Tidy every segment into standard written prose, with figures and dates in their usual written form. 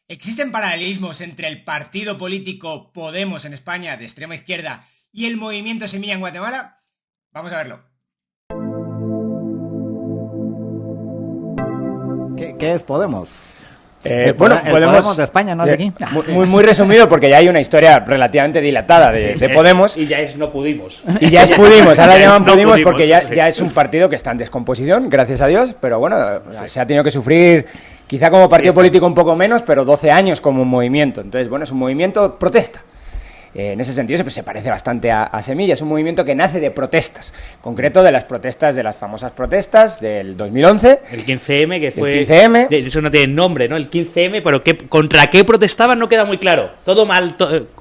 ¿Existen paralelismos entre el partido político Podemos en España, de extrema izquierda, y el movimiento Semilla en Guatemala? Vamos a verlo. ¿Qué es Podemos? Bueno, Podemos de España, ¿no? De aquí. Muy resumido, porque ya hay una historia relativamente dilatada de Podemos. Y ya es No Pudimos. Y ya es Pudimos, ahora llaman No Pudimos Pudimos, porque ya es un partido que está en descomposición, gracias a Dios, pero bueno, se ha tenido que sufrir, quizá como partido político un poco menos, pero 12 años como un movimiento. Entonces, bueno, es un movimiento protesta. En ese sentido se parece bastante a Semilla, es un movimiento que nace de protestas, en concreto de las protestas, de las famosas protestas del 2011. El 15M, que fue... El 15M. Eso no tiene nombre, ¿no? El 15M, pero ¿contra qué protestaban? No queda muy claro. Todo mal,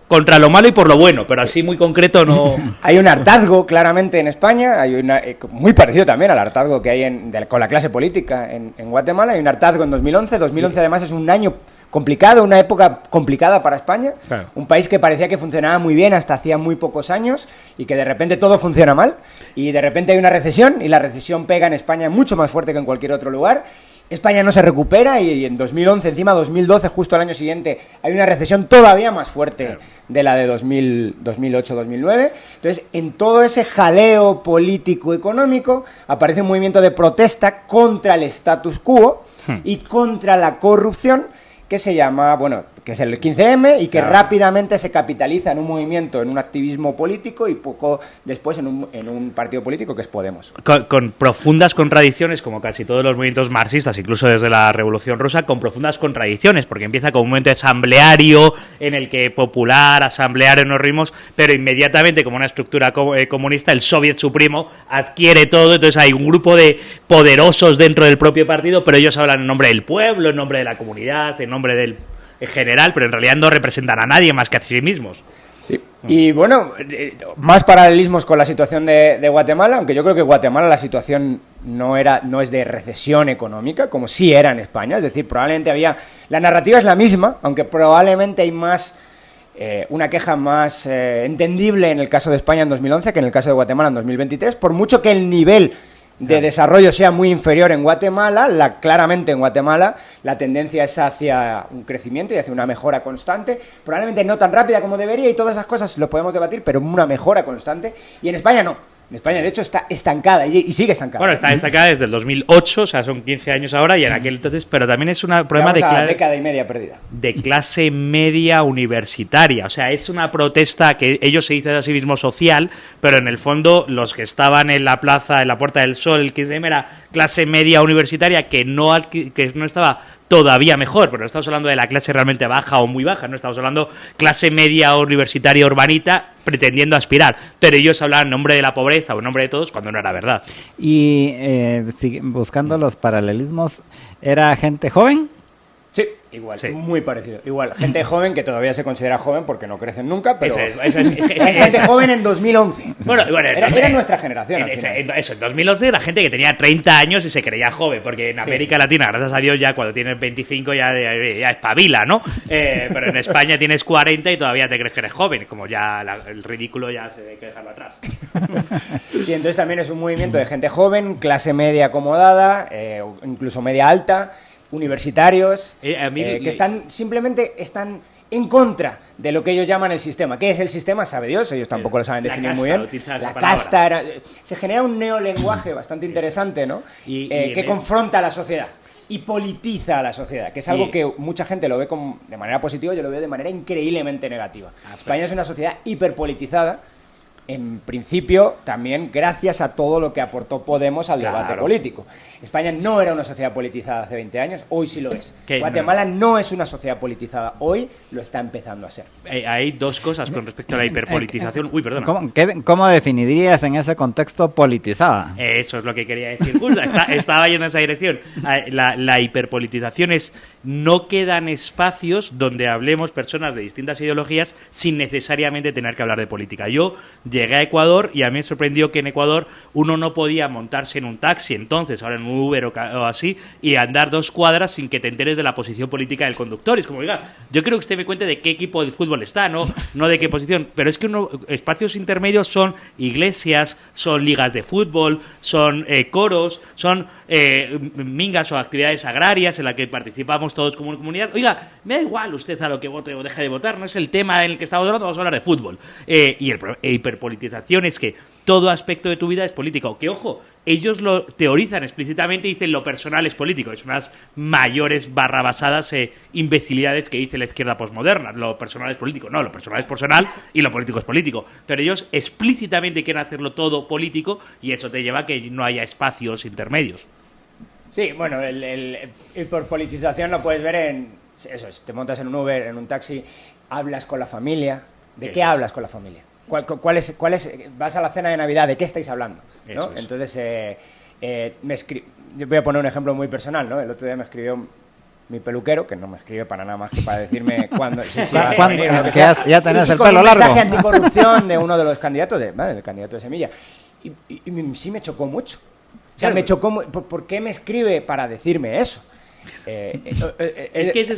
contra lo malo y por lo bueno, pero así muy concreto no... Hay un hartazgo claramente en España, hay muy parecido también al hartazgo que hay con la clase política en Guatemala. Hay un hartazgo en 2011. 2011 además es un año complicado, una época complicada para España, claro. Un país que parecía que funcionaba muy bien hasta hacía muy pocos años y que de repente todo funciona mal y de repente hay una recesión y la recesión pega en España mucho más fuerte que en cualquier otro lugar. España no se recupera y en 2011, encima 2012, justo al año siguiente, hay una recesión todavía más fuerte de la de 2008-2009. Entonces, en todo ese jaleo político-económico aparece un movimiento de protesta contra el status quo y contra la corrupción, que se llama, que es el 15M y que rápidamente se capitaliza en un movimiento, en un activismo político y poco después en un partido político que es Podemos. Con profundas contradicciones, como casi todos los movimientos marxistas, incluso desde la Revolución Rusa, con profundas contradicciones, porque empieza como un movimiento asambleario en el que popular, asambleario nos rimos, pero inmediatamente como una estructura comunista, el Soviet Supremo adquiere todo, entonces hay un grupo de poderosos dentro del propio partido, pero ellos hablan en nombre del pueblo, en nombre de la comunidad, en nombre del general, pero en realidad no representan a nadie más que a sí mismos. Sí, y bueno, más paralelismos con la situación de Guatemala, aunque yo creo que en Guatemala la situación no es de recesión económica, como sí era en España, es decir, probablemente la narrativa es la misma, aunque probablemente hay más, una queja más entendible en el caso de España en 2011 que en el caso de Guatemala en 2023, por mucho que el nivel de desarrollo sea muy inferior en Guatemala, claramente en Guatemala la tendencia es hacia un crecimiento y hacia una mejora constante, probablemente no tan rápida como debería y todas esas cosas lo podemos debatir, pero una mejora constante, y en España no. En España, de hecho, está estancada y sigue estancada. Bueno, está estancada desde el 2008, o sea, son 15 años ahora y en aquel entonces, pero también es un problema década y media perdida. De clase media universitaria. O sea, es una protesta que ellos se dicen a sí mismos social, pero en el fondo los que estaban en la plaza, en la Puerta del Sol, el 15M era clase media universitaria que no estaba todavía mejor, pero no estamos hablando de la clase realmente baja o muy baja, no estamos hablando clase media universitaria urbanita pretendiendo aspirar, pero ellos hablaban en nombre de la pobreza o en nombre de todos cuando no era verdad. Y buscando los paralelismos, ¿era gente joven? Sí, igual, sí. Muy parecido. Igual, gente joven que todavía se considera joven porque no crecen nunca, pero gente joven en 2011. Bueno, era nuestra generación. En 2011 era gente que tenía 30 años y se creía joven, porque en América Latina, gracias a Dios, ya cuando tienes 25 ya espabila, ¿no? Pero en España tienes 40 y todavía te crees que eres joven, como ya el ridículo ya se hay que dejarlo atrás. Sí, entonces también es un movimiento de gente joven, clase media acomodada, incluso media alta, universitarios, que simplemente están en contra de lo que ellos llaman el sistema. ¿Qué es el sistema? Sabe Dios, ellos tampoco lo saben definir muy bien. La casta se genera un neolenguaje bastante interesante, ¿no? Que confronta a la sociedad y politiza a la sociedad, que es algo que mucha gente lo ve de manera positiva, yo lo veo de manera increíblemente negativa. España es una sociedad hiperpolitizada, en principio también gracias a todo lo que aportó Podemos al debate político. España no era una sociedad politizada hace 20 años, hoy sí lo es. Guatemala no es una sociedad politizada, hoy lo está empezando a ser. Hay dos cosas con respecto a la hiperpolitización. Uy, perdona. ¿Cómo definirías en ese contexto politizada? Eso es lo que quería decir. Justo, estaba yendo en esa dirección. La hiperpolitización es no quedan espacios donde hablemos personas de distintas ideologías sin necesariamente tener que hablar de política. Yo llegué a Ecuador y a mí me sorprendió que en Ecuador uno no podía montarse en un taxi, entonces, ahora en un Uber o así, y andar 2 cuadras sin que te enteres de la posición política del conductor. Y es como, oiga, yo creo que usted me cuente de qué equipo de fútbol está, no de qué posición. Pero es que espacios intermedios son iglesias, son ligas de fútbol, son coros, son mingas o actividades agrarias en las que participamos todos como comunidad. Oiga, me da igual usted a lo que vote o deje de votar, no es el tema en el que estamos hablando, vamos a hablar de fútbol. Y el hiperpolitización es que todo aspecto de tu vida es político. Que, ojo, ellos lo teorizan explícitamente y dicen lo personal es político. Es unas mayores barrabasadas imbecilidades que dice la izquierda posmoderna. Lo personal es político. No, lo personal es personal y lo político es político. Pero ellos explícitamente quieren hacerlo todo político y eso te lleva a que no haya espacios intermedios. Sí, bueno, por politización lo puedes ver en... Eso es, te montas en un Uber, en un taxi, hablas con la familia. ¿De qué hablas con la familia? ¿Cuál es, vas a la cena de Navidad? ¿De qué estáis hablando? ¿No? Entonces, yo voy a poner un ejemplo muy personal, ¿no? El otro día me escribió mi peluquero, que no me escribió para nada más que para decirme cuándo... ya tenés el pelo largo. Un mensaje anticorrupción de uno de los candidatos, el candidato de Semilla. Y sí me chocó mucho. O sea, me chocó... ¿Por qué me escribe para decirme eso? Es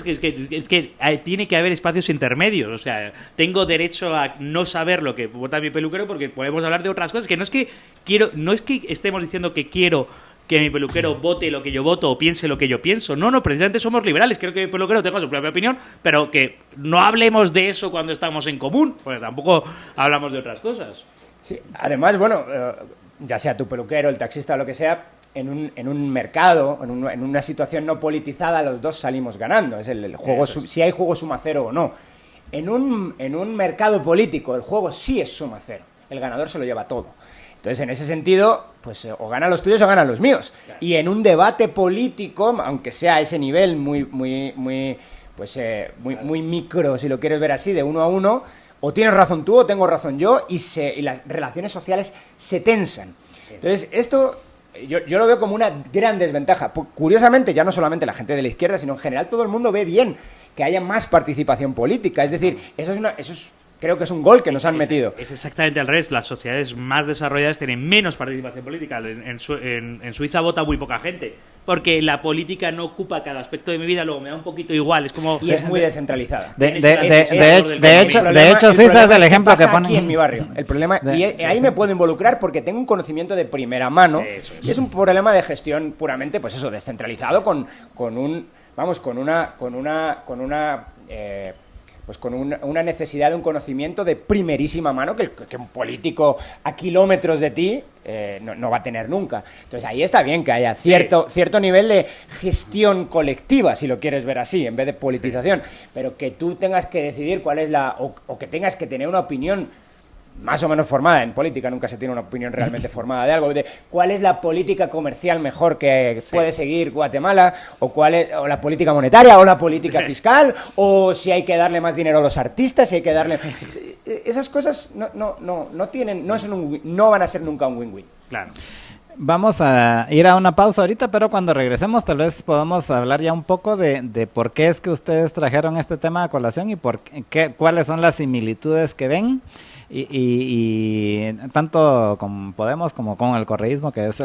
que tiene que haber espacios intermedios. O sea, tengo derecho a no saber lo que vota mi peluquero porque podemos hablar de otras cosas. Que no es que estemos diciendo que quiero que mi peluquero vote lo que yo voto o piense lo que yo pienso. No, precisamente somos liberales. Creo que mi peluquero tenga su propia opinión, pero que no hablemos de eso cuando estamos en común, porque tampoco hablamos de otras cosas. Sí, además, bueno, ya sea tu peluquero, el taxista o lo que sea, en un mercado, en una situación no politizada, los dos salimos ganando. Es el juego, si hay juego suma cero o no. En un mercado político, el juego sí es suma cero. El ganador se lo lleva todo. Entonces, en ese sentido, pues o ganan los tuyos o ganan los míos. Claro. Y en un debate político, aunque sea a ese nivel muy micro, si lo quieres ver así, de 1 a 1, o tienes razón tú o tengo razón yo, y las relaciones sociales se tensan. Entonces, esto... Yo lo veo como una gran desventaja. Curiosamente, ya no solamente la gente de la izquierda, sino en general todo el mundo ve bien que haya más participación política. Es decir, creo que es un gol que nos han metido. Es exactamente al revés. Las sociedades más desarrolladas tienen menos participación política. En Suiza vota muy poca gente. Porque la política no ocupa cada aspecto de mi vida, luego me da un poquito igual. Es como... Y es muy descentralizada. De hecho, Suiza es el ejemplo que pone... aquí en mi barrio. El problema, ahí me puedo involucrar porque tengo un conocimiento de primera mano. Y es un problema de gestión puramente, pues eso, descentralizado con una necesidad de un conocimiento de primerísima mano que un político a kilómetros de ti no va a tener nunca. Entonces ahí está bien que haya cierto nivel de gestión colectiva, si lo quieres ver así, en vez de politización, pero que tú tengas que decidir cuál es o que tengas que tener una opinión más o menos formada. En política nunca se tiene una opinión realmente formada de algo, de cuál es la política comercial mejor que puede seguir Guatemala, o la política monetaria, o la política fiscal, o si hay que darle más dinero a los artistas, si hay que darle... Esas cosas no van a ser nunca un win-win. Claro. Vamos a ir a una pausa ahorita, pero cuando regresemos tal vez podamos hablar ya un poco de por qué es que ustedes trajeron este tema a colación y cuáles son las similitudes que ven. Y tanto con Podemos como con el correísmo, que es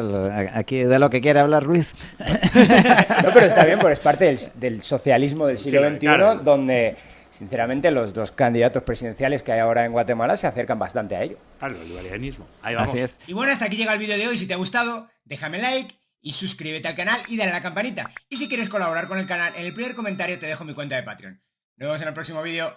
aquí de lo que quiere hablar Luis. No, pero está bien, porque es parte del socialismo del siglo XXI, claro, donde sinceramente los dos candidatos presidenciales que hay ahora en Guatemala se acercan bastante a ello. Claro, el bolivarianismo. Ahí vamos. Así es. Y bueno, hasta aquí llega el vídeo de hoy. Si te ha gustado, déjame like y suscríbete al canal y dale a la campanita. Y si quieres colaborar con el canal, en el primer comentario te dejo mi cuenta de Patreon. Nos vemos en el próximo vídeo.